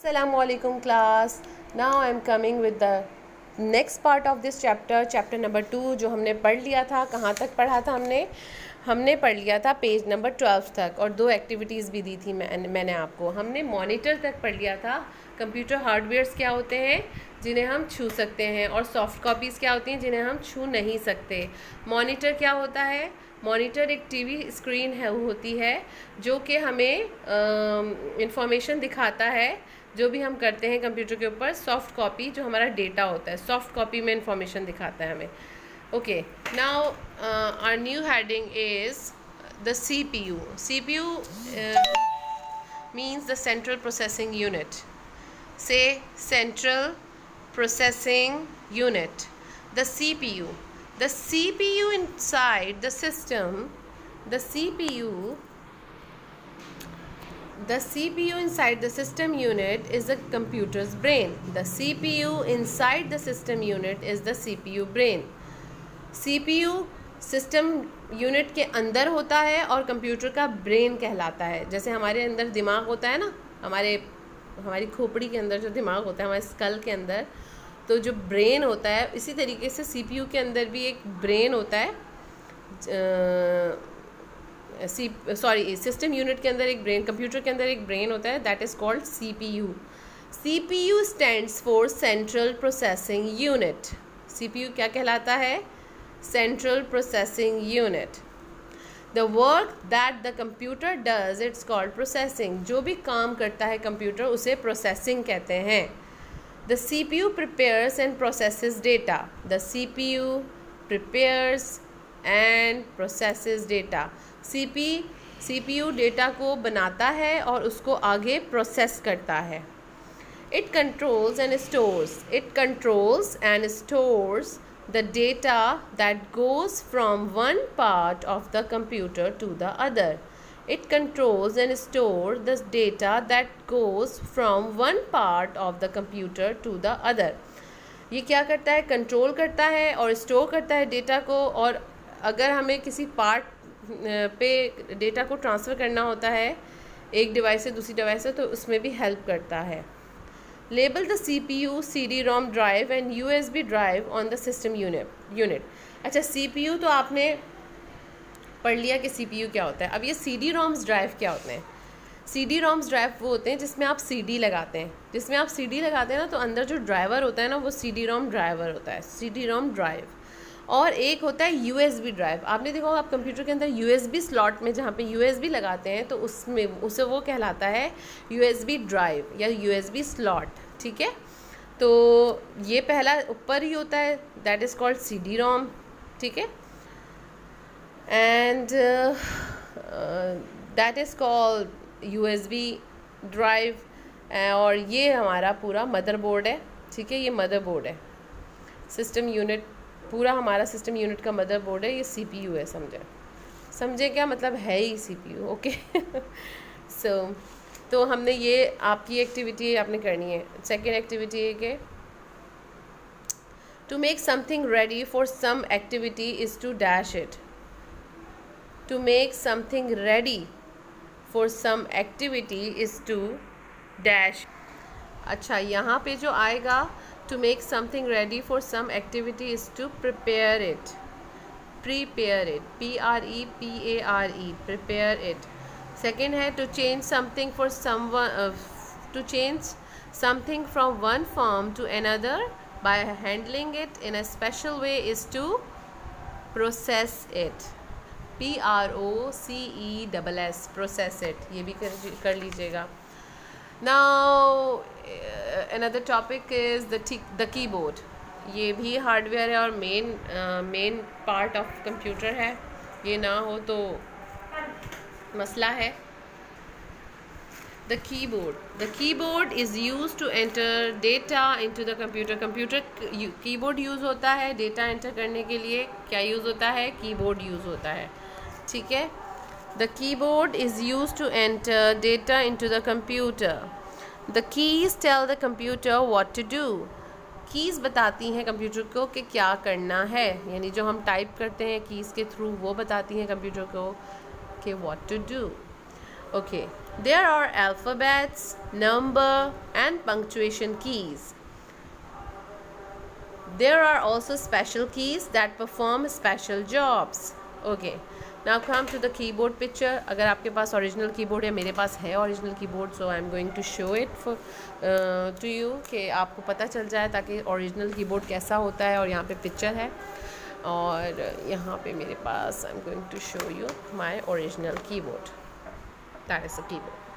Assalamualaikum class. Now I am coming with the next part of this chapter number 2 जो हमने पढ़ लिया था. कहाँ तक पढ़ा था हमने पढ़ लिया था पेज नंबर 12 तक, और 2 एक्टिविटीज़ भी दी थी मैंने आपको. हमने मॉनिटर तक पढ़ लिया था. कंप्यूटर हार्डवेयर्स क्या होते हैं जिन्हें हम छू सकते हैं, और सॉफ्ट कॉपीज़ क्या होती हैं जिन्हें हम छू नहीं सकते. मॉनिटर क्या होता है? मॉनिटर एक टीवी स्क्रीन होती है जो कि हमें इंफॉर्मेशन दिखाता है जो भी हम करते हैं कंप्यूटर के ऊपर. सॉफ्ट कॉपी जो हमारा डेटा होता है, सॉफ्ट कॉपी में इंफॉर्मेशन दिखाता है हमें. Okay, now our new heading is the CPU. CPU means the central processing unit. Say central processing unit. The CPU. The CPU inside the system. The CPU inside the system unit is the computer's brain. The CPU inside the system unit is the CPU brain. CPU system unit के अंदर होता है और computer का brain कहलाता है. जैसे हमारे अंदर दिमाग होता है ना, हमारी खोपड़ी के अंदर जो दिमाग होता है, हमारे स्कल के अंदर, तो जो ब्रेन होता है, इसी तरीके से CPU के अंदर भी एक ब्रेन होता है. सिस्टम यूनिट के अंदर एक ब्रेन, कंप्यूटर के अंदर एक ब्रेन होता है, that is called CPU. CPU stands for central processing unit. CPU क्या कहलाता है? Central processing unit. The work that the computer does it's called processing. जो भी काम करता है कंप्यूटर उसे प्रोसेसिंग कहते हैं. The CPU prepares and processes data. The CPU prepares and processes data. CPU data को बनाता है और उसको आगे प्रोसेस करता है. It controls and stores the data that goes from one part of the computer to the other. It controls and stores the data that goes from one part of the computer to the other. ये क्या करता है? Control करता है और store करता है data को, और अगर हमें किसी पार्ट पे डेटा को ट्रांसफ़र करना होता है एक डिवाइस से दूसरी डिवाइस से, तो उसमें भी हेल्प करता है. Label the CPU, CD-ROM drive and USB drive on the system unit. अच्छा, CPU तो आपने पढ़ लिया कि CPU क्या होता है. अब ये CD-ROMs ड्राइव क्या होते हैं? CD-ROMs ड्राइव वो होते हैं जिसमें आप CD लगाते हैं ना, तो अंदर जो ड्राइवर होता है ना, वो CD-ROM ड्राइवर होता है, CD-ROM ड्राइव. और एक होता है USB ड्राइव. आपने देखा होगा आप कंप्यूटर के अंदर USB स्लॉट में जहाँ पे USB लगाते हैं तो उसे वो कहलाता है USB ड्राइव या USB स्लॉट. ठीक है, तो ये पहला ऊपर ही होता है, दैट इज़ कॉल्ड CD-ROM. ठीक है, and that is called USB drive. और ये हमारा पूरा मदरबोर्ड है. ठीक है, ये मदरबोर्ड है, सिस्टम यूनिट, पूरा हमारा सिस्टम यूनिट का मदरबोर्ड है. ये CPU है. समझे क्या मतलब है ही CPU. ओके. तो हमने ये आपकी एक्टिविटी आपने करनी है. सेकेंड एक्टिविटी है कि to make something ready for some activity is to dash it. To make something ready for some activity is to dash. अच्छा, यहाँ पे जो आएगा to make something ready for some activity is to prepare it. Prepare it. P-R-E-P-A-R-E. Prepare it. Second है to change something for someone. To change something from one form to another by handling it in a special way is to process it. P-R-O-C-E-S-S. Process it. ये भी कर लीजिएगा. Now another topic is the keyboard. ये भी hardware है और main part of computer है. ये ना हो तो मसला है. The keyboard is used to enter data into the computer. Keyboard use होता है डेटा एंटर करने के लिए. क्या यूज़ होता है? कीबोर्ड यूज़ होता है. ठीक है, The keyboard is used to enter data into the computer. The keys tell the computer what to do. Keys बताती हैं कंप्यूटर को कि क्या करना है, यानी जो हम टाइप करते हैं कीज़ के थ्रू वो बताती हैं कंप्यूटर को कि what to do. Okay, There are alphabets, number and punctuation keys. There are also special keys that perform special jobs. Okay, now come to the keyboard picture. अगर आपके पास original keyboard है, मेरे पास है original keyboard, so I'm going to show it for to you कि आपको पता चल जाए ताकि original keyboard कैसा होता है. और यहाँ पे picture है और यहाँ पे मेरे पास I'm going to show you my original keyboard. That is a keyboard.